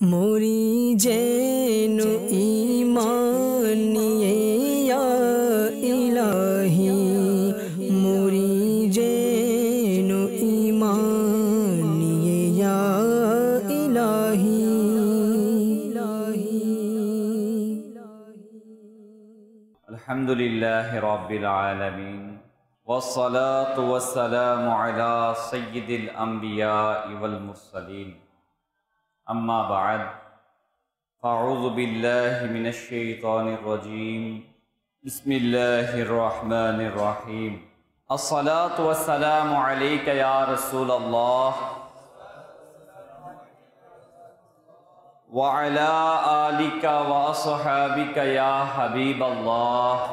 मोरी जेनु ईमान निये या इलाही मोरी जेनु ईमान निये या इलाही अल्हम्दुलिल्लाहि रब्बिल आलमीन वस्सलातु वस्सलामु अला सय्यिदिल अंबिया'i वल मुरसलीन अम्मा बाद फ़अऊज़ु बिल्लाहि मिनश शैतानिर रजीम बिस्मिल्लाहिर रहमानिर रहीम अस्सलातु वस्सलामु अलैका या रसूलल्लाह व अला आलिका व अस्हाबिका या हबीबल्लाह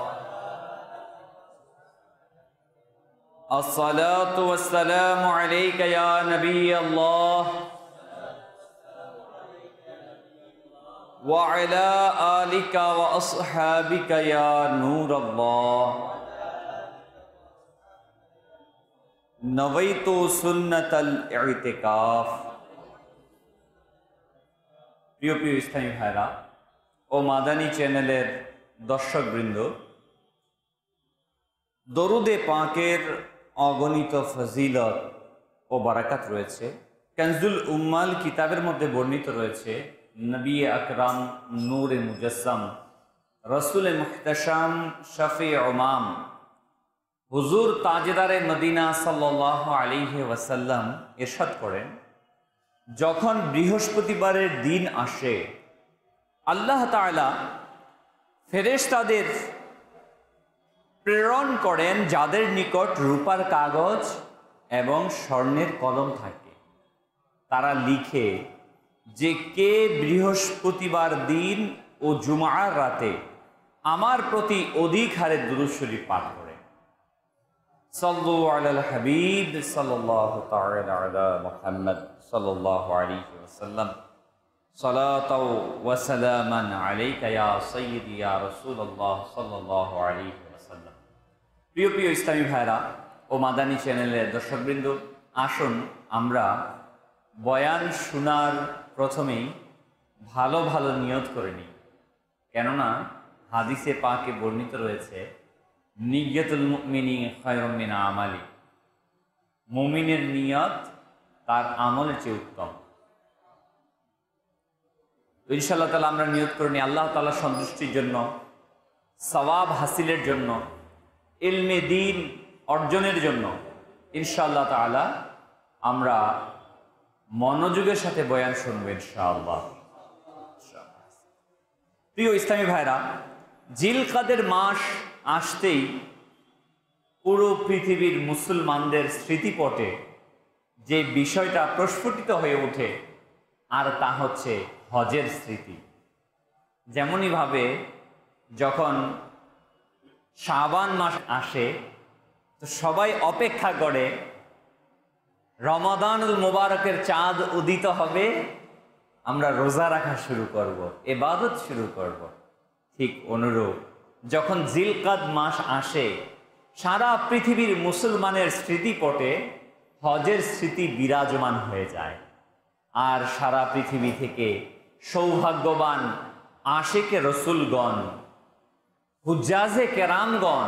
अस्सलातु वस्सलामु अलैका या नबी अल्लाह व अला आलिका व अस्हाबिका या नूर अल्लाह नवैतु सुन्नतल इतिकाफ। प्रिय प्रिय इस्लामी भाइरा ओ मादानी चैनेलेर दर्शकबृंद, दरुदे पाकेर अगणित फजिलत ओ बाराकात रयेछे। कंजुल उम्माल किताबेर मध्य बर्णित रयेछे नबी अकराम नूरे मुजस्सम रसूल मुहतशम शफी उमाम हुजूर ताजेदारे मदीना सल्लल्लाहु आलैहि वसल्लम इरशाद करें, जखन बृहस्पतिबारेर दिन आसे आल्लाह ताआला फेरेश्तादेर प्रेरण करें जादेर निकट रूपार कागज एवं स्वर्णेर कलम थाके। तारा लिखे जे के बृहस्पतिबार दिन ओ जुमार राते आमार प्रति अधिक हारे दुरूद शरीफ पाठ करे। सल्लु अलाल हबीब सल्लल्लाहु ताआला अला मुहम्मद सल्लल्लाहु अलैहि वसल्लम सलातौ व सलामान अलैका या सय्यदी या रसूलल्लाह सल्लल्लाहु अलैहि वसल्लम। प्रिय प्रिय इस्लामी भाइरा ओ मादानी चैनेलेर दर्शकबृंद, आसुन आमरा बयान शोनार प्रथमेई भालो भालो नियत करे निई, केनना हादिसे पाके बर्णित रयेछे निय्यतुल मुमिनी खैरुम मिन आमाली, मुमिनेर नियत तार आमलेर चेये उत्तम। तो इंशाल्लाह ताआला आमरा नियत करे निई आल्लाह ताआला सन्तुष्टिर जन्य, सवाब हासिलेर जन्य, इल्मे दीन अर्जनेर जन्य इंशाल्लाह ताआला आमरा मनोयोगेर साथे बयान शुनबो इंशाअल्लाह। प्रिय इस्लामी भाइरा, जिलकादेर मास आसतेई पुरो पृथिवीर मुसलमानदेर स्मृतिपटे जे विषयटा प्रस्फुटित हये ओठे आर ता हच्छे हजेर स्मृति। जेमनि भावे जखन शाबान मास आसे तो सबाई अपेक्षा करे रमादानुल मुबारकेर चाँद उदित हबे, आमरा रोजा रखा शुरू करब, इबादत शुरू करब। ठीक अनुरूप जखन जिलकाद मास आसे सारा पृथिवीर मुसलमानेर स्मृतिपटे हजेर स्मृति बिराजमान हये जाए और सारा पृथिवी थेके सौभाग्यवान आशिके रसूलगण हुज्जाजे केरामगण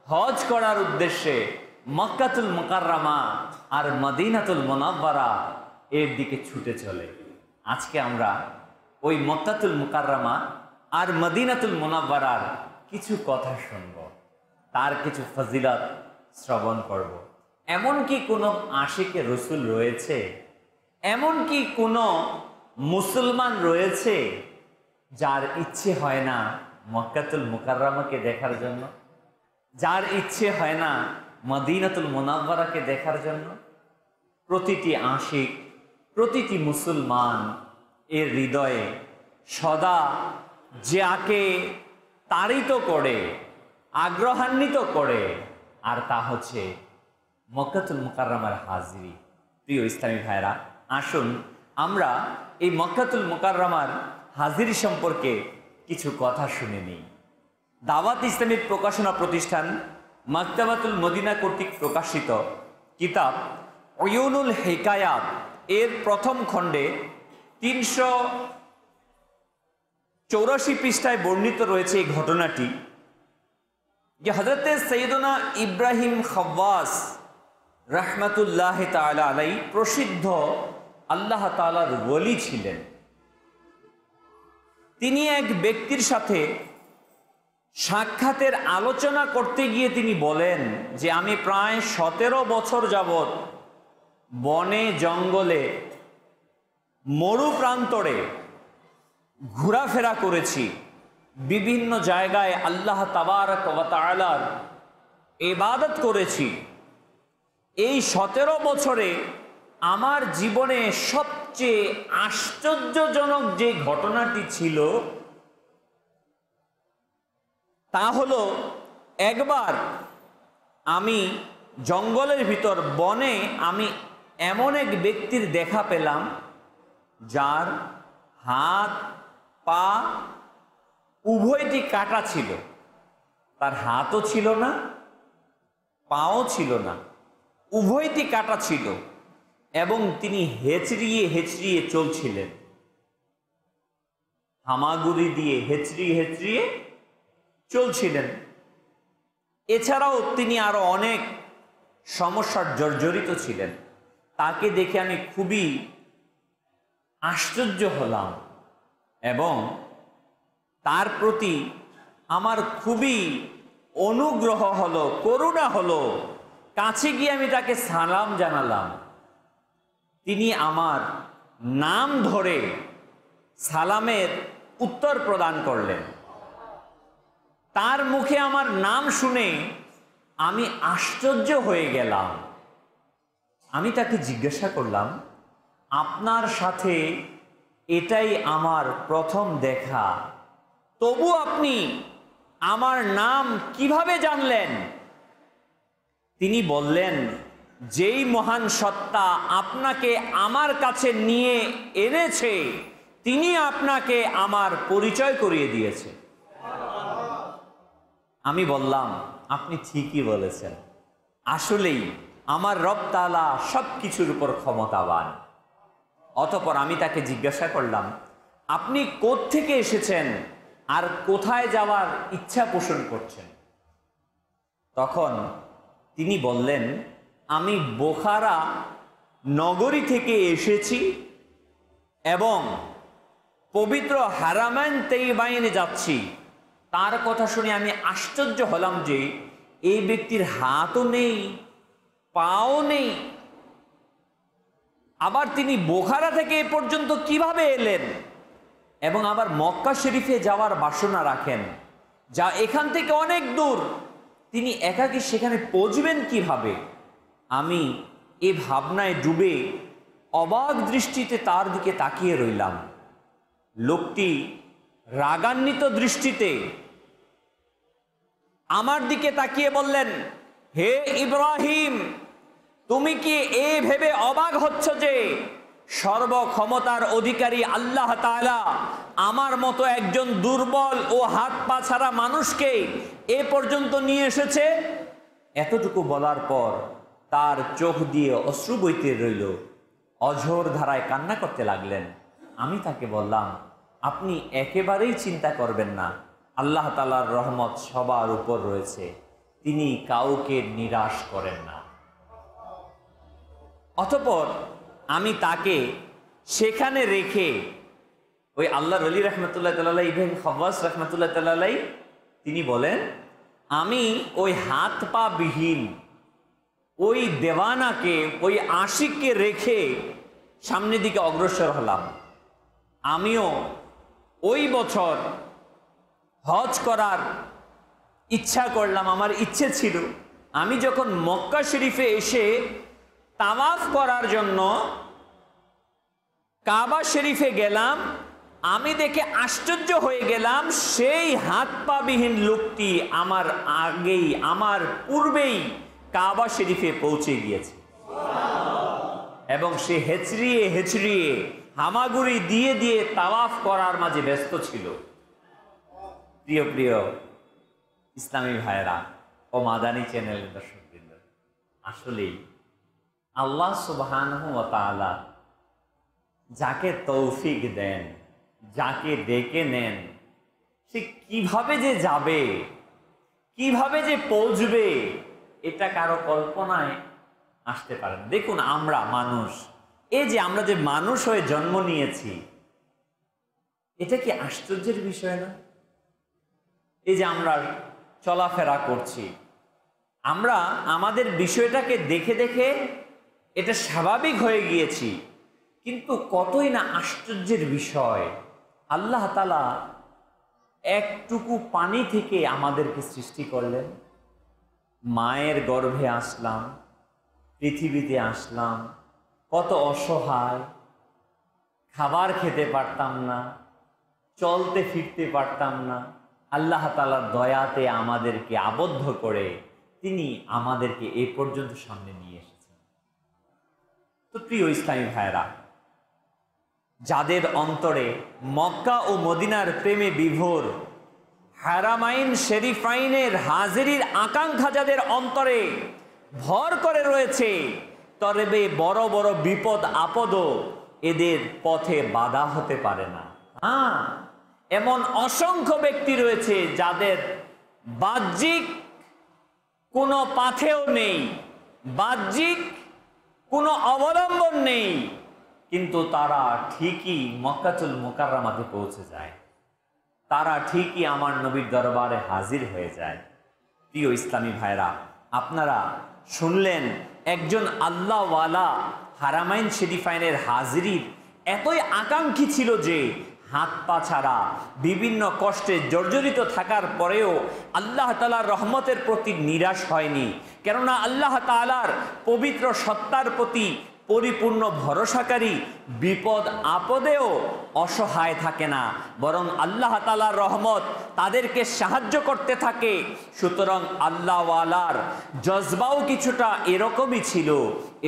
हज करार उद्देश्ये मक्कातुल मुकार्रमा और मदीनातुल मुनव्वरा एर दिके छुटे चले। आज के आमरा ओई मक्कातुल मुकार्रमा और मदीनातुल मुनव्वरार किछु कथा शुनबो, तार किछु फजिलत श्रवण करब। एमन कि कोनो आशिके रसूल रयेछे, एमन कि कोनो मुसलमान रयेछे जार इच्छे हय ना मक्कातुल मुकार्रमाके देखार जन्य, जार इच्छे हय ना मदीनातुल मुनव्वराके देखार जन्य। प्रतिटी आशिक, प्रतिटी मुसलमान एर हृदये सदा जाके ताड़ित करे, आग्रहान्वित करे और ता हच्छे मक्कातुल मुकार्रमार हाजिरी। प्रिय इस्लामी भाइरा, आसुन आमरा एई मक्कातुल मुकार्रमार हाजिरी सम्पर्के किछु कथा शुने निई। दावात इस्लामी प्रकाशना प्रतिष्ठान माक्ताबातुल मदिना कर्तृक प्रकाशित किताब उयूनुल हिकायात एर प्रथम खंडे 384 পৃষ্ঠায় বর্ণিত রয়েছে এই ঘটনাটি, যে হযরতে সৈয়দনা ইব্রাহিম খাওয়াস রাহমাতুল্লাহ তাআলা আলাইহি প্রসিদ্ধ আল্লাহ তাআলার ওলি ছিলেন। তিনি এক ব্যক্তির সাথে সাক্ষাতের আলোচনা করতে গিয়ে তিনি বলেন যে আমি প্রায় 17 বছর যাবৎ বনে জঙ্গলে মরু প্রান্তরে ঘোরাফেরা করেছি, বিভিন্ন জায়গায় আল্লাহ তাবারক ওয়া তাআলার ইবাদত করেছি। এই 17 বছরে আমার জীবনে সবচেয়ে আশ্চর্যজনক যে ঘটনাটি ছিল তা হলো, একবার আমি জঙ্গলের ভিতর বনে আমি এমন এক ব্যক্তির দেখা পেলাম যার হাত পা উভয়টি কাটা ছিল। তার হাতও ছিল না, পাও ছিল না, উভয়টি কাটা ছিল, এবং তিনি হেঁচড়িয়ে হেঁচড়িয়ে চলছিলেন, হামাগুড়ি দিয়ে হেঁচড়িয়ে হেঁচড়িয়ে চলছিলেন। এছাড়াও তিনি আরো অনেক সমস্যার জর্জরিত ছিলেন। তাকে দেখে আমি খুবই আশ্চর্য হলাম এবং তার প্রতি আমার খুবই অনুগ্রহ হলো, করুণা হলো। কাছে গিয়ে আমি তাকে সালাম জানালাম। তিনি আমার নাম ধরে সালামের উত্তর প্রদান করলেন। তার মুখে আমার নাম শুনে আমি আশ্চর্য হয়ে গেলাম। আমি তাকে জিজ্ঞাসা করলাম, আপনার সাথে এটাই আমার প্রথম দেখা, তবু আপনি আমার নাম কিভাবে জানলেন? তিনি বললেন, যেই মহান সত্তা আপনাকে আমার কাছে নিয়ে এনেছে তিনি আপনাকে আমার পরিচয় করিয়ে দিয়েছে। আমি বললাম, আপনি ঠিকই বলেছেন, আসলেই আমার রব তাআলা সবকিছুর উপর ক্ষমতাবান। অতঃপর আমি তাকে জিজ্ঞাসা করলাম, আপনি কোত্থেকে এসেছেন আর কোথায় যাওয়ার ইচ্ছা পোষণ করছেন? তখন তিনি বললেন, আমি বোখারা নগরী থেকে এসেছি এবং পবিত্র হারামাইন তাইয়্যিবাইনে যাচ্ছি। তার কথা শুনে আমি আশ্চর্য হলাম যে এই ব্যক্তির হাতও নেই, পাও নেই, আবার তিনি বোখারা থেকে এ পর্যন্ত কিভাবে এলেন এবং আবার মক্কা শরীফে যাওয়ার বাসনা রাখেন, যা এখান থেকে অনেক দূর, তিনি একাকী সেখানে পৌঁছবেন কিভাবে? আমি এ ভাবনায় ডুবে অবাক দৃষ্টিতে তার দিকে তাকিয়ে রইলাম। লোকটি রাগান্বিত দৃষ্টিতে আমার দিকে তাকিয়ে বললেন, হে ইব্রাহিম, তুমি কি এ ভেবে অবাক হচ্ছ যে সর্বক্ষমতার অধিকারী আল্লাহ তাআলা আমার মতো একজন দুর্বল ও হাত পা ছাড়া মানুষকে এ পর্যন্ত নিয়ে এসেছে? এতটুকু বলার পর তার চোখ দিয়ে অশ্রু বইতে রইল, অঝোর ধারায় কান্না করতে লাগলেন। আমি তাকে বললাম, আপনি একেবারেই চিন্তা করবেন না, আল্লাহ তাআলার রহমত সবার উপর রয়েছে, তিনি কাউকে নিরাশ করেন না। অতঃপর আমি তাকে সেখানে রেখে ওই আল্লাহর ওলি রাহমাতুল্লাহ তাআলা ইব্রাহিম খাওয়াস রাহমাতুল্লাহ তাআলা তিনি বলেন, আমি ওই হাত পা বিহীন ওই দেওয়ানাকে, ওই আশিককে রেখে সামনের দিকে অগ্রসর হলাম। আমিও ওই বছর হজ করার ইচ্ছা করলাম, আমার ইচ্ছে ছিল। আমি যখন মক্কা শরীফে এসে তাওয়াফ করার জন্য কাবা শরীফে গেলাম, আমি দেখে আশ্চর্য হয়ে গেলাম, সেই হাত পা বিহীন লোকটি আমার আগেই, আমার পূর্বেই কাবা শরীফে পৌঁছে গিয়েছে এবং সে হেঁচড়িয়ে হেঁচড়িয়ে হামাগুড়ি দিয়ে দিয়ে তাওয়াফ করার মাঝে ব্যস্ত ছিল। প্রিয় প্রিয় ইসলামী ভাইরা ও মাদানী চ্যানেলের দর্শকবৃন্দ, আসলেই আল্লাহ সুবহানাহু ওয়া তাআলা যাকে তৌফিক দেন, যাকে ডেকে নেন, সে কিভাবে যে যাবে, কিভাবে যে পৌঁছবে, এটা কারো কল্পনায় আসতে পারে না। দেখুন আমরা মানুষ, এই যে আমরা যে মানুষ হয়ে জন্ম নিয়েছি, এটা কি আশ্চর্যের বিষয় না? এই যে আমরা চলাফেরা করছি, আমরা আমাদের বিষয়টাকে দেখে দেখে এটা স্বাভাবিক হয়ে গিয়েছি, কিন্তু কতই না আশ্চর্যের বিষয়। আল্লাহ তাআলা একটুকু পানি থেকে আমাদেরকে সৃষ্টি করলেন, মায়ের গর্ভে আসলাম, পৃথিবীতে আসলাম, কত অসহায়, খাবার খেতে পারতাম না, চলতে ফিরতে পারতাম না। আল্লাহ তাআলার দয়াতে আমাদেরকে আবদ্ধ করে তিনি আমাদেরকে এ পর্যন্ত সামনে নিয়ে এসেছেন। তো প্রিয় ইসলামী ভাইরা, যাদের অন্তরে মক্কা ও মদিনার প্রেমে বিভোর, হারামাইন শরীফাইনের হাজিরির আকাঙ্ক্ষা যাদের অন্তরে ভর করে রয়েছে, তবে বড় বড় বিপদ আপদও এদের পথে বাধা হতে পারে না। এমন অসংখ্য ব্যক্তি রয়েছে যাদের বাহ্যিক কোনো পাথেও নেই, বাহ্যিক কোনো অবলম্বন নেই, কিন্তু তারা ঠিকই মক্কাতুল মুকাররমাতে পৌঁছে যায়, তারা ঠিকই আমার নবীর দরবারে হাজির হয়ে যায়। প্রিয় ইসলামী ভাইরা, আপনারা শুনলেন একজন আল্লাহওয়ালা হারামাইন শরীফাইনের হাজিরির এতই আকাঙ্ক্ষী ছিল যে হাত পা ছাড়া বিভিন্ন কষ্টে জর্জরিত থাকার পরেও আল্লাহ তাআলার রহমতের প্রতি নিরাশ হয়নি। কেননা আল্লাহ তাআলার পবিত্র সত্তার প্রতি পরিপূর্ণ ভরসাকারী বিপদ আপদেও অসহায় থাকে না, বরং আল্লাহ তাআলার রহমত তাদেরকে সাহায্য করতে থাকে। সুতরাং আল্লাহওয়ালার জজবাও কিছুটা এরকমই ছিল।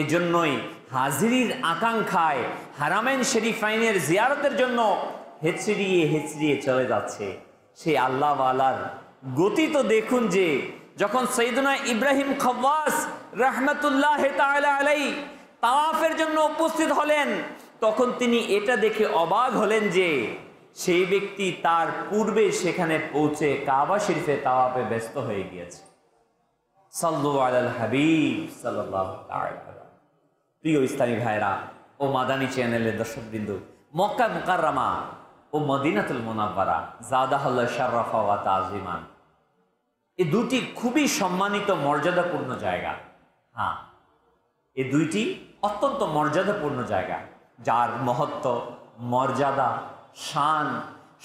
এজন্যই হাজিরির আকাঙ্ক্ষায় হারামাইন শরীফাইনের জিয়ারতের জন্য হেচড়িয়ে হেচড়িয়ে চলে যাচ্ছে। সেই আল্লাহওয়ালার গতি তো দেখুন, যে যখন সৈয়দনা ইব্রাহিম খাওয়াস রাহমাতুল্লাহ তাআলা আলাইহি তাওয়াফের জন্য উপস্থিত হলেন, তখন তিনি এটা দেখে অবাক হলেন যে সেই ব্যক্তি তার পূর্বে সেখানে পৌঁছে কাবা শরীফে তাওয়াফে ব্যস্ত হয়ে গিয়েছে। সাল্লু আলাল হাবিব সাল্লাল্লাহু তাআলা। প্রিয় ইসলামী ভাইরা ও মাদানী চ্যানেলের দর্শকবৃন্দ, মক্কা মুকাররমা ও মদিনাতুল মুনাওয়ারা জাদাহাল্লাহু শাররাফা ওয়া তাযীমান, এই দুটি খুবই সম্মানিত মর্যাদাপূর্ণ জায়গা। এই দুইটি অত্যন্ত মর্যাদাপূর্ণ জায়গা, যার মহত্ব, মর্যাদা, শান,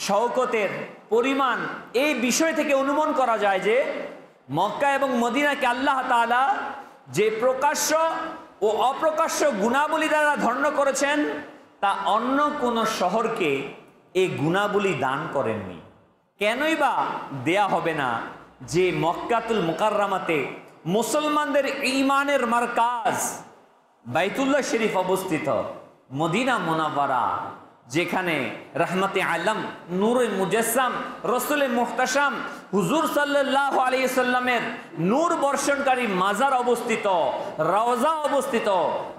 শওকতের পরিমাণ এই বিষয় থেকে অনুমান করা যায় যে মক্কা এবং মদিনাকে আল্লাহ তাআলা যে প্রকাশ্য ও অপ্রকাশ্য গুণাবলী দ্বারা ধন্য করেছেন, তা অন্য কোনো শহরকে এই গুণাবলী দান করেননি। কেনই বা দেয়া হবে না, যে মক্কাতুল মুকাররমাতে মুসলমানদের ঈমানের মারকাজ বাইতুল্লাহ শরীফ অবস্থিত, মদিনা মুনাওয়ারা যেখানে রহমতে আলম, নূরে মুজাসসাম, রসুলে মুহতাশাম হুজুর সাল্লাল্লাহু আলাইহি সাল্লামের নূর বর্ষণকারী মাজার অবস্থিত, রওজা অবস্থিত।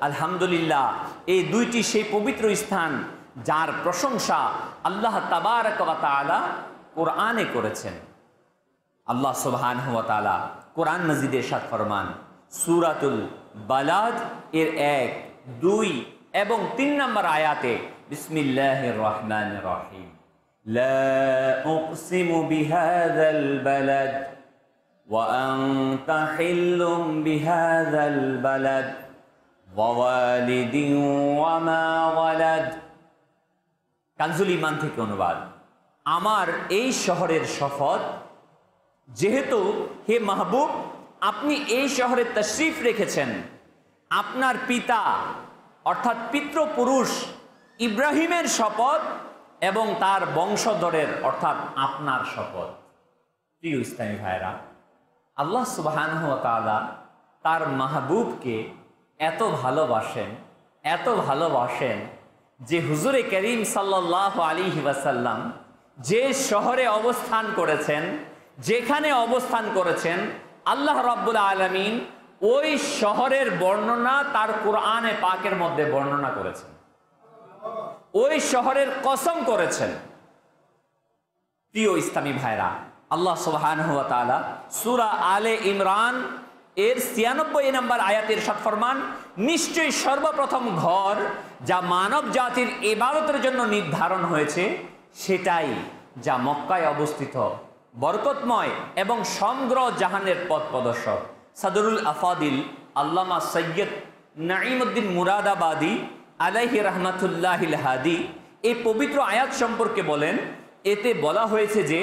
আলহামদুলিল্লাহ, এই দুইটি সেই পবিত্র স্থান যার প্রশংসা আল্লাহ তাবারক ওয়া তাআলা কোরআনে করেছেন। আল্লাহ সুবহানাহু ওয়া তাআলা কোরআন মাজিদে ইরশাদ ফরমান, সূরাতুল বালাদ এর 1, 2 এবং 3 নম্বর আয়াতে, বিসমিল্লাহির রহমানির রহিম, লা উকসিমু বিহাযাল বালাদ ওয়া আনতা হিল্লুম বিহাযাল বালাদ ওয়া ওয়ালিদিন ওয়া মা ওয়ালাদ। কানজুল ঈমান থেকে অনুবাদ, আমার এই শহরের শপথ, যেহেতু হে মাহবুব আপনি এই শহরে তশরিফ রেখেছেন, আপনার পিতা অর্থাৎ পিতৃপুরুষ ইব্রাহিমের শপথ এবং তার বংশধরের অর্থাৎ আপনার শপথ। প্রিয় ইসলামী ভাইরা, আল্লাহ সুবহানাহু ওয়া তাআলা তার মাহবুবকে এত ভালোবাসেন, এত ভালোবাসেন যে হুজুরে করিম সাল্লাল্লাহু আলাইহি ওয়াসাল্লাম যে শহরে অবস্থান করেছেন, যেখানে অবস্থান করেছেন, আল্লাহ রাব্বুল আলামিন ওই শহরের বর্ণনা তার কোরআনে পাকের মধ্যে বর্ণনা করেছেন। ওই শহরের কসম করেছেন। প্রিয় ইসলামী ভাইরা, আল্লাহ সুবহানাহু ওয়া তাআলা সূরা আলে ইমরান এর ৯৬ নম্বর আয়াতের ইরশাদ ফরমান, নিশ্চয়ই সর্বপ্রথম ঘর যা মানব জাতির ইবাদতের জন্য নির্ধারণ হয়েছে সেটাই যা মক্কায় অবস্থিত, বরকতময় এবং সমগ্র জাহানের পথ প্রদর্শক। সাদরুল আফাদিল আল্লামা সৈয়দ নাঈমউদ্দিন মুরাদাবাদী আলাইহি রাহমাতুল্লাহিল হাদি এই পবিত্র আয়াত সম্পর্কে বলেন, এতে বলা হয়েছে যে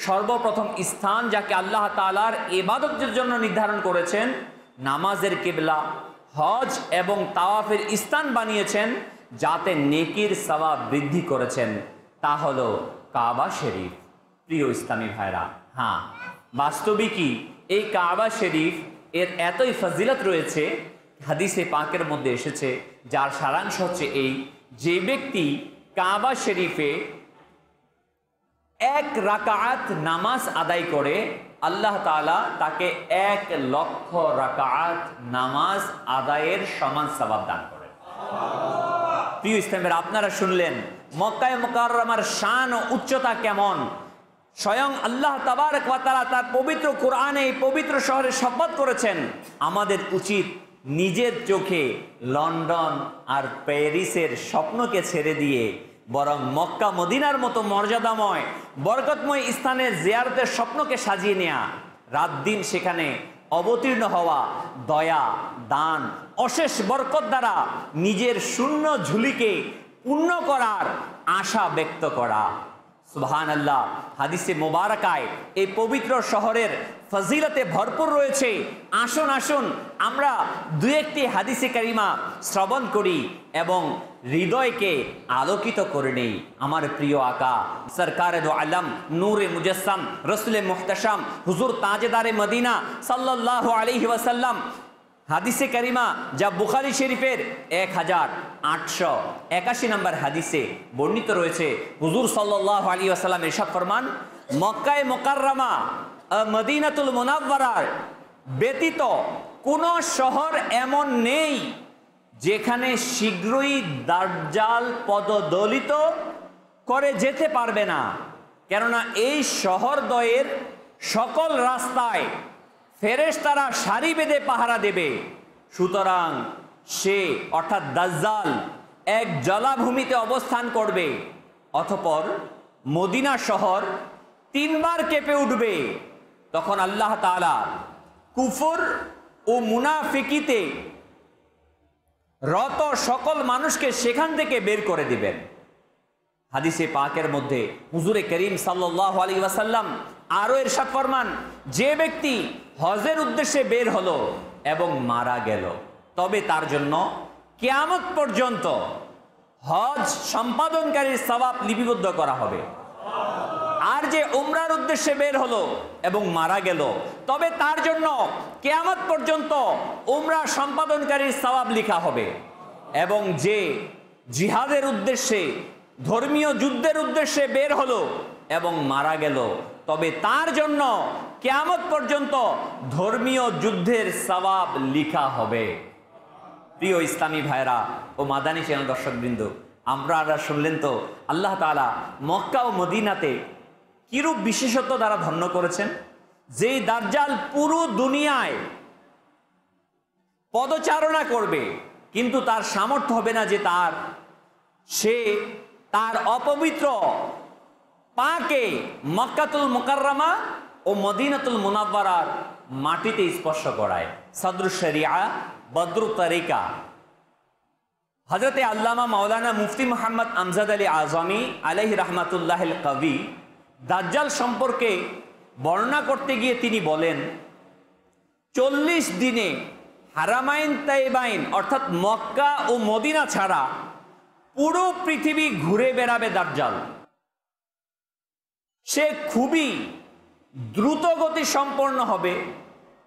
সর্বপ্রথম স্থান যাকে আল্লাহ তাআলার ইবাদতের জন্য নির্ধারণ করেছেন, নামাজের কিবলা, হজ এবং তাওয়াফের স্থান বানিয়েছেন, যাতে নেকির সওয়াব বৃদ্ধি করেছেন, তা হলো কাবা শরীফ। প্রিয় ইসলামী ভাইরা, হ্যাঁ, বাস্তবিকই এই কাবা শরীফ এর এতই ফজিলত রয়েছে, হাদিসে পাকের মধ্যে এসেছে, যার সারাংশ হচ্ছে এই, যে ব্যক্তি কাবা শরীফে ১ রাকাত নামাজ আদায় করে, আল্লাহ তাআলা তাকে ১,০০,০০০ রাকাত নামাজ আদায়ের সমান সওয়াব দান করেন। প্রিয় ইসলামের, আপনারা শুনলেন মক্কায়ে মুকাররমার শান ও উচ্চতা কেমন। স্বয়ং আল্লাহ তাবারক ওয়া তাআলা তার পবিত্র কোরআনে এই পবিত্র শহরে শপথ করেছেন। আমাদের উচিত নিজের চোখে লন্ডন আর প্যারিসের স্বপ্নকে ছেড়ে দিয়ে বরং মক্কা মদিনার মতো মর্যাদাময় বরকতময় স্থানে জিয়ারতের স্বপ্নকে সাজিয়ে নেয়া, রাত দিন সেখানে অবতীর্ণ হওয়া, দয়া, দান, অশেষ বরকত দ্বারা নিজের শূন্য ঝুলিকে পূর্ণ করার আশা ব্যক্ত করা। সুবহানাল্লাহ। হাদিসে মোবারকায় এই পবিত্র শহরের ফজিলতে ভরপুর রয়েছে। আসুন আসুন আমরা দু একটি হাদিসে কারিমা শ্রবণ করি এবং হৃদয়কে আলোকিত করে নেই। আমার প্রিয় আকা সরকারে দো আলম নূরে মুজাসসাম রসুলে মুহতাশাম হুজুর তাজেদারে মদিনা সাল্লাল্লাহু আলাইহি ওয়াসাল্লাম হাদিসে কারিমা যা বুখারী শরীফের ১৮৮১ নম্বর হাদিসে বর্ণিত রয়েছে, হুজুর সাল্লাল্লাহু আলাইহি ওয়াসাল্লাম ইরশাদ ফরমান, মক্কায়ে মুকাররমা মদিনাতুল মুনাওয়ারার ব্যতীত কোন শহর এমন নেই যেখানে শীঘ্রই দাজ্জাল পদদলিত করে যেতে পারবে না, কেননা এই শহরদ্বয়ের সকল রাস্তায় ফেরেশতারা সারি বেঁধে পাহারা দেবে। সুতরাং সে অর্থাৎ দাজ্জাল এক জলাভূমিতে অবস্থান করবে, অতঃপর মদিনা শহর ৩ বার কেঁপে উঠবে। তখন আল্লাহ তাআলা কুফর ও মুনাফিকিতে রত সকল মানুষকে সেখান থেকে বের করে দিবেন। হাদিসে পাকের মধ্যে হুজুরে করিম সাল্লাল্লাহু আলাইহি ওয়াসাল্লাম আরো ইরশাদ ফরমান, যে ব্যক্তি হজের উদ্দেশ্যে বের হলো এবং মারা গেল, তবে তার জন্য কিয়ামত পর্যন্ত হজ সম্পাদনকারীর সওয়াব লিপিবদ্ধ করা হবে। আর যে উমরার উদ্দেশ্যে বের হলো এবং মারা গেল, তবে তার জন্য কিয়ামত পর্যন্ত উমরা সম্পাদনকারীর সওয়াব লেখা হবে। এবং যে জিহাদের উদ্দেশ্যে ধর্মীয় যুদ্ধের উদ্দেশ্যে বের হলো এবং মারা গেল, তবে তার জন্য কিয়ামত পর্যন্ত ধর্মীয় যুদ্ধের সওয়াব লেখা হবে। প্রিয় ইসলামী ভাইরা ও মাদানী চ্যানেল দর্শকবৃন্দ, আপনারা শুনলেন তো আল্লাহ তাআলা মক্কা ও মদিনাতে কিরূপ বিশেষত্ব দ্বারা ধন্য করেছেন। যেই দাজ্জাল পুরো দুনিয়ায় পদচারণা করবে, কিন্তু তার সামর্থ্য হবে না যে সে তার অপবিত্র পাকে মক্কাতুল মুকাররমা ও মদিনাতুল মুনাওয়ারার মাটিতে স্পর্শ করায়। সদরুশ শরিয়া বদরুত তরিকা হযরতে আল্লামা মাওলানা মুফতি মুহাম্মদ আমজাদ আলী আজমি আলাইহি রাহমাতুল্লাহিল কবি দাজ্জাল সম্পর্কে বর্ণনা করতে গিয়ে তিনি বলেন, ৪০ দিনে হারামাইন তাইবাইন অর্থাৎ মক্কা ও মদিনা ছাড়া পুরো পৃথিবী ঘুরে বেড়াবে দাজ্জাল। সে খুবই দ্রুত গতি সম্পন্ন হবে,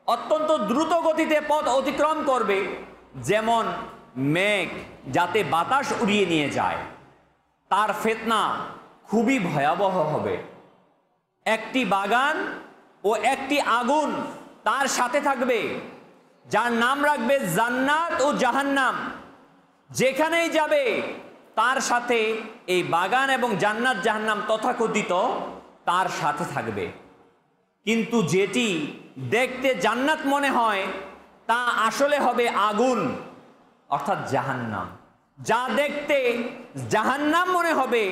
অত্যন্ত দ্রুত গতিতে পথ অতিক্রম করবে, যেমন মেঘ যাতে বাতাস উড়িয়ে নিয়ে যায়। তার ফিতনা খুবই ভয়াবহ হবে। একটি বাগান ও একটি আগুন তার সাথে থাকবে, যার নাম রাখবে জান্নাত ও জাহান্নাম। যেখানেই যাবে তার সাথে এই বাগান এবং জান্নাত জাহান্নাম তথাকথিত তার সাথে থাকবে। কিন্তু যেটি দেখতে জান্নাত মনে হয় তা আসলে হবে আগুন, অর্থাৎ জাহান্নাম। যা দেখতে জাহান্নাম মনে হবে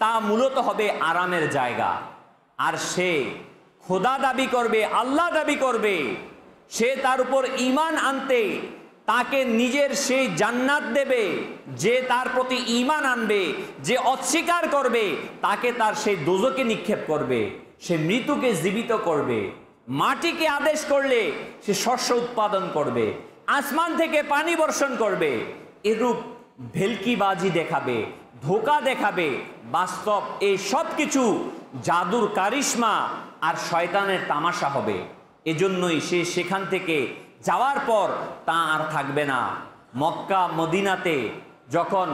তা মূলত হবে আরামের জায়গা। আর সে খোদা দাবি করবে, আল্লাহ দাবি করবে, সে তার উপর ঈমান আনতে তাকে নিজের সেই জান্নাত দেবে। যে তার প্রতি ঈমান আনবে, যে অস্বীকার করবে, তাকে তার সেই দোজকে নিক্ষেপ করবে। সে মৃত্যুকে জীবিত করবে, মাটিকে আদেশ করলে সে শস্য উৎপাদন করবে, আসমান থেকে পানি বর্ষণ করবে। এরূপ ভেলকিবাজি দেখাবে, ধোঁকা দেখাবে। বাস্তব এই সব কিছু জাদুর কারিশমা আর শয়তানের তামাশা হবে। এজন্যই সে সেখান থেকে যাওয়ার পর তা আর থাকবে না। মক্কা মদিনাতে যখন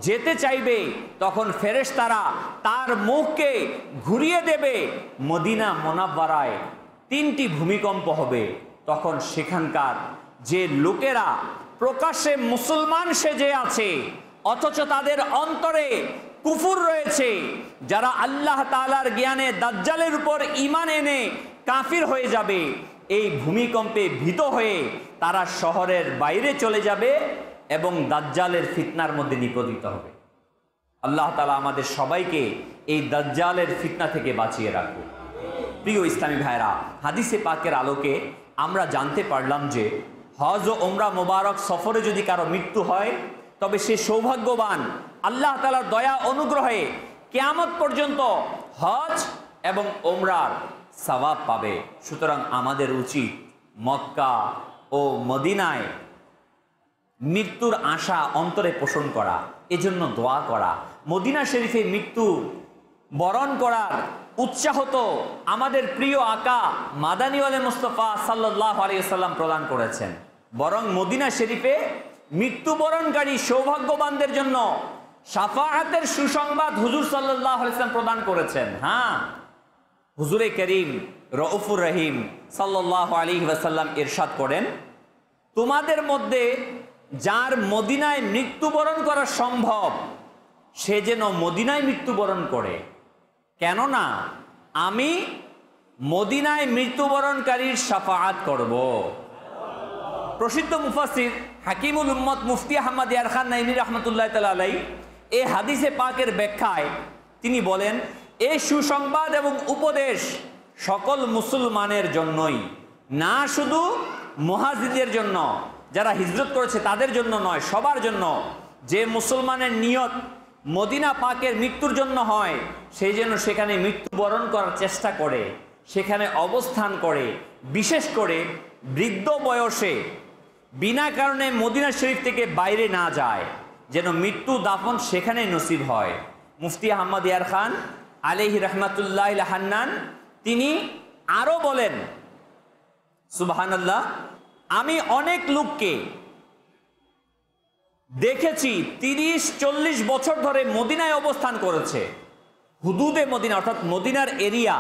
যেতে চাইবে তখন ফেরেশতারা তার মুখকে ঘুরিয়ে দেবে। মদিনা মুনাওয়ারায় 3টি ভূমিকম্প হবে। তখন সেখানকার যে লোকেরা প্রকাশ্যে মুসলমান সেজে আছে অথচ তাদের অন্তরে কুফুর রয়েছে, যারা আল্লাহ তাআলার জ্ঞানে দাজ্জালের উপর ঈমান এনে কাফির হয়ে যাবে, এই ভূমিকম্পে ভীত হয়ে তারা শহরের বাইরে চলে যাবে এবং দাজ্জালের ফিতনার মধ্যে নিপতিত হবে। আল্লাহ তাআলা আমাদের সবাইকে এই দাজ্জালের ফিতনা থেকে বাঁচিয়ে রাখুন। প্রিয় ইসলামী ভাইরা, হাদিসে পাকের আলোকে আমরা জানতে পারলাম যে হজ ও ওমরা মোবারক সফরে যদি কারো মৃত্যু হয় তবে সে সৌভাগ্যবান। আল্লাহ তাআলার দয়া অনুগ্রহে কিয়ামত পর্যন্ত হজ এবং ওমরার সওয়াব পাবে। সুতরাং আমাদের উচিত মক্কা ও মদিনায় মৃত্যুর আশা অন্তরে পোষণ করা, এজন্য দোয়া করা। মদিনা শরীফে মৃত্যু বরণ করার উৎসাহ তো আমাদের প্রিয় আকা মাদানী ওয়ালে মুস্তাফা সাল্লাল্লাহু আলাইহি ওয়াসাল্লাম প্রদান করেছেন। বরং মদিনা শরীফে মৃত্যুবরণকারী সৌভাগ্যবানদের জন্য শাফাআতের সুসংবাদ হুজুর সাল্লাল্লাহু আলাইহি ওয়াসাল্লাম প্রদান করেছেন। হ্যাঁ, হুজুরে করিম রউফুর রহিম সাল্লাল্লাহু আলাইহি ওয়াসাল্লাম ইরশাদ করেন, তোমাদের মধ্যে যার মদিনায় মৃত্যুবরণ করা সম্ভব সে যেন মদিনায় মৃত্যুবরণ করে, কেননা আমি মদিনায় মৃত্যুবরণকারীর শাফাআত করব। প্রসিদ্ধ মুফাসসির হাকিমুল উম্মত মুফতি আহমদ ইয়ার খান নাইমি রাহমাতুল্লাহ তাআলা আলাইহি এই হাদিসে পাকের ব্যাখ্যায় তিনি বলেন, এই সুসংবাদ এবং উপদেশ সকল মুসলমানের জন্যই, না শুধু মুহাজিরদের জন্য, যারা হিজরত করেছে তাদের জন্য নয়, সবার জন্য। যে মুসলমানের নিয়ত মদিনা পাকের মৃত্যুর জন্য হয় সেই জন্য সেখানে মৃত্যুবরণ করার চেষ্টা করে, সেখানে অবস্থান করে, বিশেষ করে বৃদ্ধ বয়সে বিনা কারণে মদিনা শরীফ থেকে বাইরে না যায়, যেন মৃত্যু দাফন সেখানেই নসিব হয়। মুফতি আহমদ ইয়ার খান আলাইহি রাহমাতুল্লাহ হান্নান তিনি আরো বলেন, সুবহানাল্লাহ, আমি অনেক লোককে দেখেছি 30-40 বছর ধরে মদিনায় অবস্থান করেছে, হুদুদে মদিনা অর্থাৎ মদিনার এরিয়া,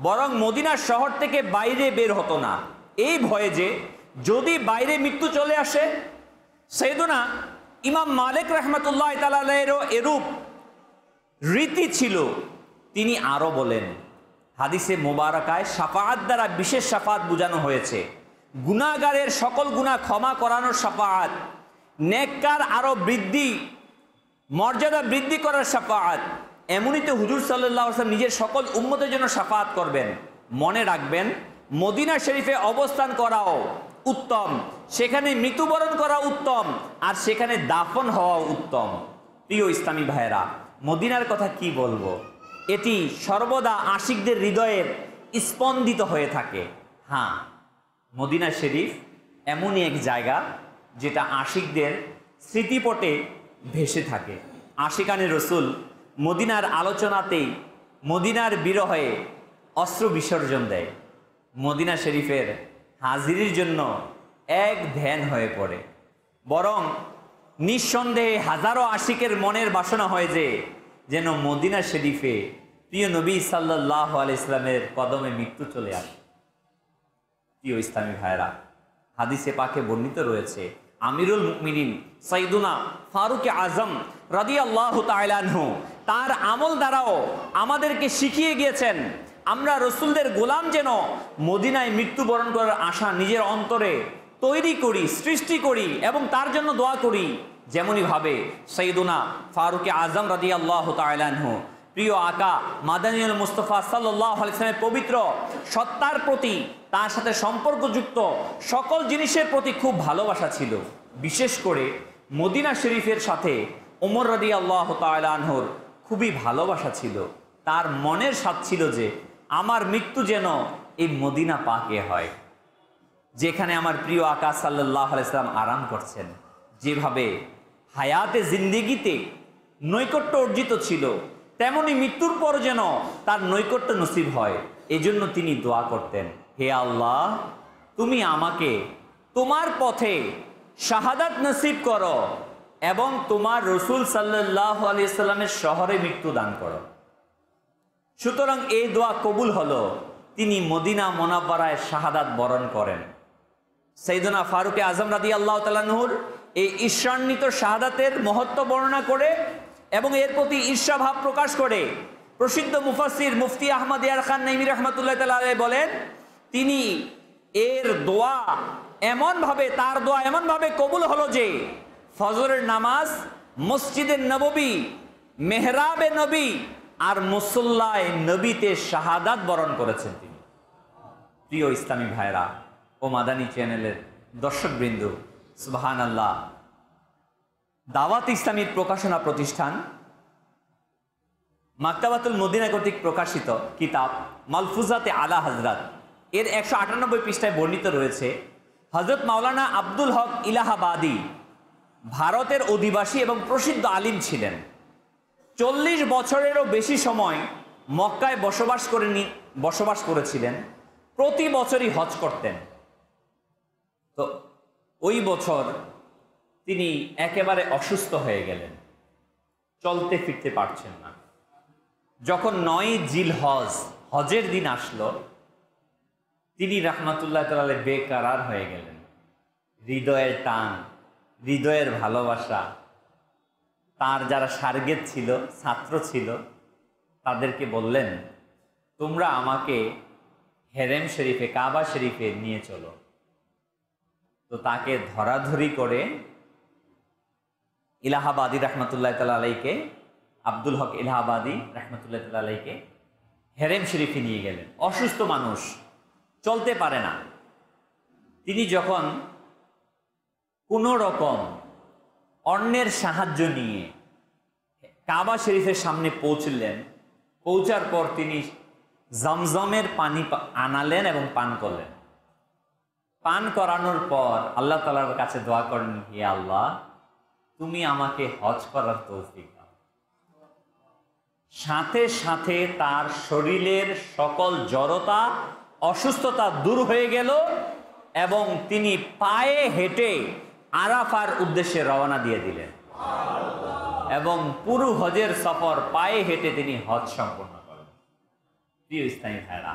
বরং মদিনার শহর থেকে বাইরে বের হতো না, এই ভয়ে যে যদি বাইরে মৃত্যু চলে আসে। সাইয়েদুনা ইমাম মালিক রাহমাতুল্লাহ তাআলা আলাইহিরও এরূপ রীতি ছিল। তিনি আরো বলেন, হাদিসে মোবারকায় শাফাআত দ্বারা বিশেষ শাফাআত বোঝানো হয়েছে, গুনাহগারের সকল গুনাহ ক্ষমা করানোর শাফাআত, নেককার আরো বৃদ্ধি, মর্যাদা বৃদ্ধি করার শাফাআত। এমনই তো হুজুর সাল্লাল্লাহু আলাইহি ওয়াসাল্লাম নিজের সকল উম্মতের জন্য শাফাআত করবেন। মনে রাখবেন, মদিনা শরীফে অবস্থান করাও উত্তম, সেখানে মৃত্যুবরণ করা উত্তম, আর সেখানে দাফন হওয়া উত্তম। প্রিয় ইসলামী ভাইয়েরা, মদিনার কথা কি বলবো, এটি সর্বদা আশিকদের হৃদয়ের স্পন্দিত হয়ে থাকে। হ্যাঁ, মদিনা শরীফ এমনই এক জায়গা যেটা আশিকদের স্মৃতিপটে ভেসে থাকে। আশিকানে রসুল মদিনার আলোচনাতেই মদিনার বিরহে অশ্র বিসর্জন দেয়, মদিনা শরীফের হাজিরির জন্য এক ধ্যান হয়ে পড়ে। বরং নিঃসন্দেহে হাজারো আশিকের মনের বাসনা হয় যে যেন মদিনা শরীফে প্রিয় নবী সাল্লাল্লাহু আলাইহি ইসলামের কদমে মৃত্যু চলে আসে। প্রিয় ইসলামী ভাইরা, হাদিসে পাকে বর্ণিত রয়েছে আমিরুল মুমিনিন সাইয়্যিদুনা ফারুক আজম রাদিয়াল্লাহু তাআলা আনহু তার আমল দ্বারাও আমাদেরকে শিখিয়ে গিয়েছেন আমরা রসুলদের গোলাম যেন মদিনায় মৃত্যুবরণ করার আশা নিজের অন্তরে তৈরি করি, সৃষ্টি করি এবং তার জন্য দোয়া করি। যেমনই ভাবে সাইয়্যিদুনা ফারুক আজম রাদিয়াল্লাহু তাআলা আনহু প্রিয় আকা মাদানিউল মুস্তাফা সাল্লাল্লাহু আলাইহি ওয়াসাল্লামের পবিত্র সত্তার প্রতি, তার সাথে সম্পর্কযুক্ত সকল জিনিসের প্রতি খুব ভালোবাসা ছিল। বিশেষ করে মদিনা শরীফের সাথে ওমর রাদিয়াল্লাহু তাআলা আনহুর খুবই ভালোবাসা ছিল। তার মনের স্বাদ ছিল যে আমার মৃত্যু যেন এই মদিনা পাকে হয়, যেখানে আমার প্রিয় আকা সাল্লাল্লাহু আলাইহি ওয়াসাল্লাম আরাম করছেন। যেভাবে হায়াতে জিন্দেগিতে নৈকট্য অর্জিত ছিল, তেমনি মৃত্যুর পর যেন তার নৈকট্য নসিব হয়। এজন্য তিনি দোয়া করতেন, হে আল্লাহ, তুমি আমাকে তোমার পথে শাহাদাত নসিব করো এবং তোমার রসুল সাল্লাল্লাহু আলাইহি ওয়াসাল্লামের শহরে মৃত্যু দান করো। সুতরাং এই দোয়া কবুল হলো, তিনি মদিনা মুনাওয়ারায় শাহাদাত বরণ করেন। সাইয়্যিদুনা ফারুক আজম রাদিয়াল্লাহু তাআলা আনহুর এই ঈর্ষান্বিত শাহাদাতের মহত্ব বর্ণনা করে এবং এর প্রতি ঈর্ষা ভাব প্রকাশ করে প্রসিদ্ধ মুফাসসির মুফতি আহমদ ইয়ার খান নাইমি রাহমাতুল্লাহি তাআলা আলাইহি বলেন, তিনি এর দোয়া এমনভাবে, তার দোয়া এমনভাবে কবুল হলো যে ফজরের নামাজ মসজিদে নববী, মেহরাবে নবী আর মুসল্লায় নবীতে শাহাদাত বরণ করেছেন তিনি। প্রিয় ইসলামী ভাইরা ও মাদানী চ্যানেলের দর্শকবৃন্দ, সুবহানাল্লাহ। দাওয়াত ইসলামীর প্রকাশনা প্রতিষ্ঠান মাকতাবাতুল মদিনা কর্তৃক প্রকাশিত কিতাব মালফুজাতে আলা হযরত এর 198 পৃষ্ঠায় বর্ণিত রয়েছে, হযরত মাওলানা আব্দুল হক ইলাহাবাদী ভারতের অধিবাসী এবং প্রসিদ্ধ আলিম ছিলেন। 40 বছরেরও বেশি সময় মক্কায় বসবাস করেছিলেন। প্রতি বছরই হজ করতেন। তো ওই বছর তিনি একেবারে অসুস্থ হয়ে গেলেন, চলতে ফিরতে পারছেন না। যখন 9 জিলহজ হজের দিন আসলো, তিনি রাহমাতুল্লাহ তাআলা বেকারার হয়ে গেলেন। হৃদয়ের টান, হৃদয়ের ভালোবাসা, তার যারা সার্গেত ছিল, ছাত্র ছিল, তাদেরকে বললেন, তোমরা আমাকে হেরেম শরীফে, কাবা শরীফে নিয়ে চলো। তো তাকে ধরাধরি করে ইলাহাবাদী রাহমাতুল্লাহ তাআলা আলাইহিকে, আব্দুল হক ইলাহাবাদী রাহমাতুল্লাহ তাআলা আলাইহিকে হেরেম শরীফে নিয়ে গেলেন। অসুস্থ মানুষ, চলতে পারে না। তিনি যখন কোনো রকম অন্যের সাহায্য নিয়ে কাবা শরীফের সামনে পৌঁছলেন, পৌঁছার পর তিনি জমজমের পানি আনালেন এবং পান করলেন। পান করানোর পর আল্লাহ তাআলার কাছে দোয়া করেন, হে আল্লাহ, তুমি আমাকে হজ করার তৌফিক দাও। সাথে সাথে তার শরীরের সকল জড়তা, অসুস্থতা দূর হয়ে গেল এবং তিনি পায়ে হেঁটে আরাফার উদ্দেশ্যে রওনা দিয়ে দিলেন এবং পুরো হজের সফর পায়ে হেঁটে তিনি হজ সম্পন্ন করেন। প্রিয় ইসলামী ভাইরা,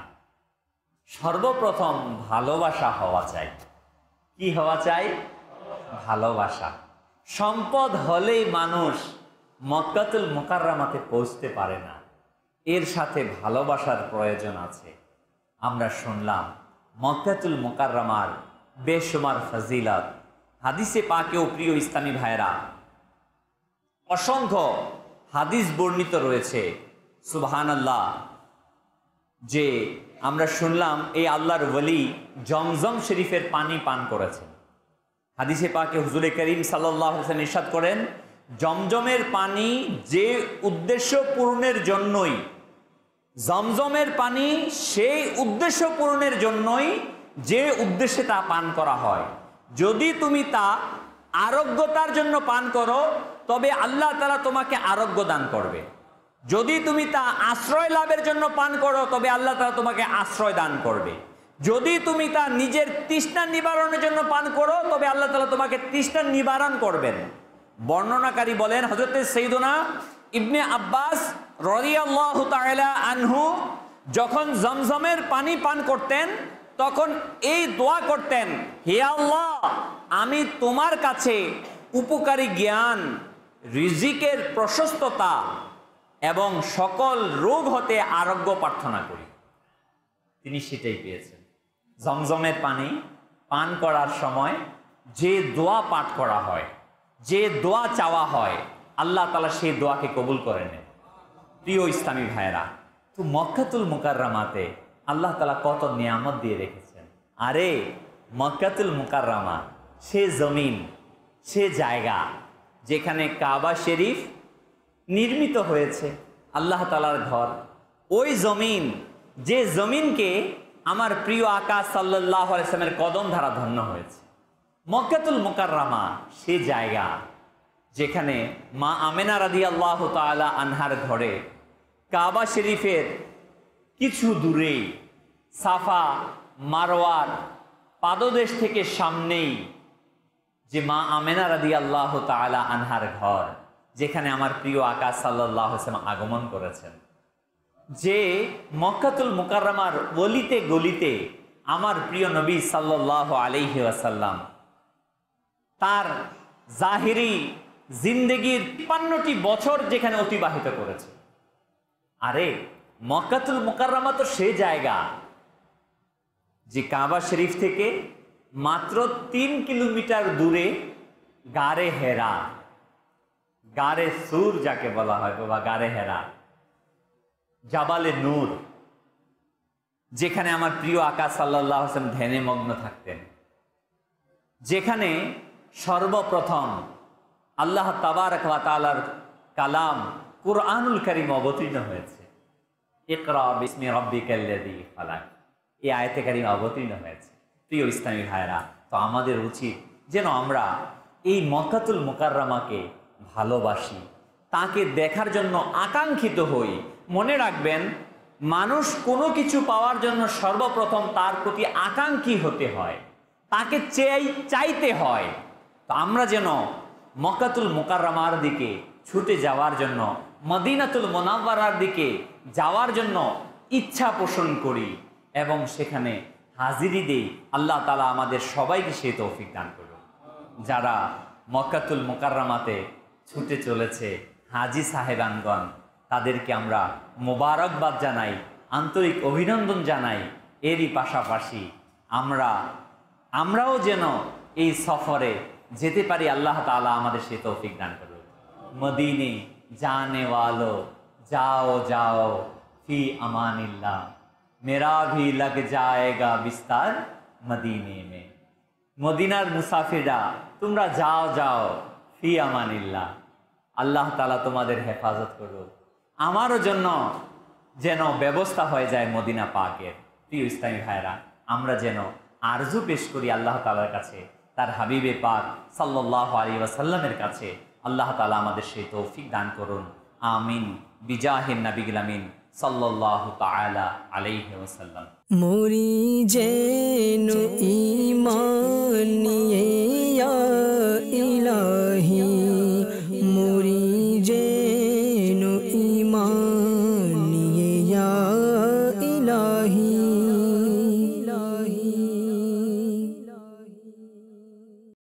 সর্বপ্রথম ভালোবাসা হওয়া চাই। কি হওয়া চাই? ভালোবাসা। সম্পদ হলেই মানুষ মক্কাতুল মুকাররমাতে পৌঁছতে পারে না, এর সাথে ভালোবাসার প্রয়োজন আছে। আমরা শুনলাম মক্কাতুল মুকাররমার বেশুমার ফজিলত, হাদিসে পাকেও প্রিয় ইসলামী ভাইরা অসংখ্য হাদিস বর্ণিত রয়েছে। সুবহানাল্লাহ, যে আমরা শুনলাম এই আল্লাহর ওয়ালি জমজম শরীফের পানি পান করেছেন। হাদিসে পাকে হুজুরে করিম সাল্লাল্লাহু আলাইহি ওয়াসাল্লাম ইরশাদ করেন, জমজমের পানি যে উদ্দেশ্য পূরণের জন্যই, জমজমের পানি সেই উদ্দেশ্য পূরণের জন্যই যে উদ্দেশ্যে তা পান করা হয়। যদি তুমি তা আরোগ্যতার জন্য পান করো, তবে আল্লাহ তাআলা তোমাকে আরোগ্য দান করবে। যদি তুমি তা আশ্রয় লাভের জন্য পান করো, তবে আল্লাহ তাআলা তোমাকে আশ্রয় দান করবে। যদি তুমি তা নিজের তৃষ্ণা নিবারণের জন্য পান করো, তবে আল্লাহ তাআলা তোমাকে তৃষ্ণা নিবারণ করবেন। বর্ণনাকারী বলেন, হযরত সাইয়্যিদুনা ইবনে আব্বাস রাদিয়াল্লাহু তাআলা আনহু যখন জমজমের পানি পান করতেন, তখন এই দোয়া করতেন, হে আল্লাহ, আমি তোমার কাছে উপকারী জ্ঞান, রিজিকের প্রশস্ততা এবং সকল রোগ হতে আরোগ্য প্রার্থনা করি। তিনি সেটাই পেয়েছেন। জমজমের পানি পান করার সময় যে দোয়া পাঠ করা হয়, যে দোয়া চাওয়া হয়, আল্লাহ তাআলা সেই দোয়াকে কবুল করে নেন। প্রিয় ইসলামী ভাইরা, তো মক্কাতুল মুকাররমাতে আল্লাহ তাআলা কত নিয়ামত দিয়ে রেখেছেন। আরে মক্কাতুল মুকাররমা সে জমিন, সে জায়গা যেখানে কাবা শরীফ নির্মিত হয়েছে, আল্লাহ তাআলার ঘর। ওই জমিন, যে জমিনকে আমার প্রিয় আকা সাল্লাল্লাহু আলাইহি ওয়াসাল্লামের কদম ধারা ধন্য হয়েছে। মক্কাতুল মুকাররমা সে জায়গা যেখানে মা আমেনা রাদিয়াল্লাহু তাআলা আনহার ঘরে কাবা শরীফের কিছু দূরেই সাফা মারওয়ার পাদদেশ থেকে সামনেই যে মা আমেনা রাদিয়াল্লাহু তাআলা আনহার ঘর, যেখানে আমার প্রিয় আকা সাল্লাল্লাহু আলাইহি ওয়াসাল্লাম আগমন করেছেন। যে মক্কাতুল মুকাররমার গলিতে গলিতে আমার প্রিয় নবী সাল্লাল্লাহু আলাইহি ওয়াসাল্লাম তার জাহিরি জিন্দেগির ৫৫টি বছর যেখানে অতিবাহিত করেছে। আরে মক্কাতুল মুকাররমা তো সে জায়গা যে কাবা শরীফ থেকে মাত্র ৩ কিলোমিটার দূরে গারে হেরা, গারে সুর যাকে বলা হয় বা গারে হেরা, জাবালে নূর, যেখানে আমার প্রিয় আকা সাল্লাল্লাহু আলাইহি ওয়াসাল্লাম ধ্যানে মগ্ন থাকতেন, যেখানে সর্বপ্রথম আল্লাহ তাবারক ওয়া তাআলার কালাম কুরআনুল কারীম অবতীর্ণ হয়েছে। ইকরা বিসমি রাব্বিকাল্লাযী খালাক, এই আয়াতে কারীম অবতীর্ণ হয়েছে। প্রিয় ইসলামী ভাইরা, তো আমাদের উচিত যেন আমরা এই মক্কাতুল মুকাররমাকে ভালোবাসি, তাকে দেখার জন্য আকাঙ্ক্ষিত হই। মনে রাখবেন, মানুষ কোনো কিছু পাওয়ার জন্য সর্বপ্রথম তার প্রতি আকাঙ্ক্ষী হতে হয়, তাকে চাইতে হয়। তো আমরা যেন মক্কাতুল মুকাররমার দিকে ছুটে যাওয়ার জন্য, মদিনাতুল মুনাওয়ারার দিকে যাওয়ার জন্য ইচ্ছা পোষণ করি এবং সেখানে হাজিরি দেই। আল্লাহ তাআলা আমাদের সবাইকে সেই তৌফিক দান করুন। যারা মক্কাতুল মুকাররমাতে ছুটে চলেছে হাজি সাহেবানগণ, তাদেরকে আমরা মোবারকবাদ জানাই, আন্তরিক অভিনন্দন জানাই। এরই পাশাপাশি আমরাও যেন এই সফরে যেতে পারি। আল্লাহ তাআলা আমাদের সেই তৌফিক দান করুন। মদিনে जाने वालो जाओ जाओ फी अमानिल्लाह, मेरा भी लग जाएगा बिस्तर मदीने में। मदीनार मुसाफिरा তোমরা যাও যাও ফি আমানিল্লাহ, আল্লাহ তাআলা তোমাদের হেফাজত করুক। আমারও জন্য যেন ব্যবস্থা হয়ে যায় মদিনা পাকের। প্রিয় ইসলামী ভাইরা, আমরা যেন আরজু পেশ করি আল্লাহ তাআলার কাছে, তার হাবিবে পাক সাল্লাল্লাহু আলাইহি ওয়াসাল্লামের কাছে। আল্লাহ তাআলা আমাদের সেই তৌফিক দান করুন। আমিন বিজাহিন নবিয়্যিল আমিন সাল্লাল্লাহু তাআলা আলাইহি ওয়াসাল্লাম। মুরি যেন ঈমান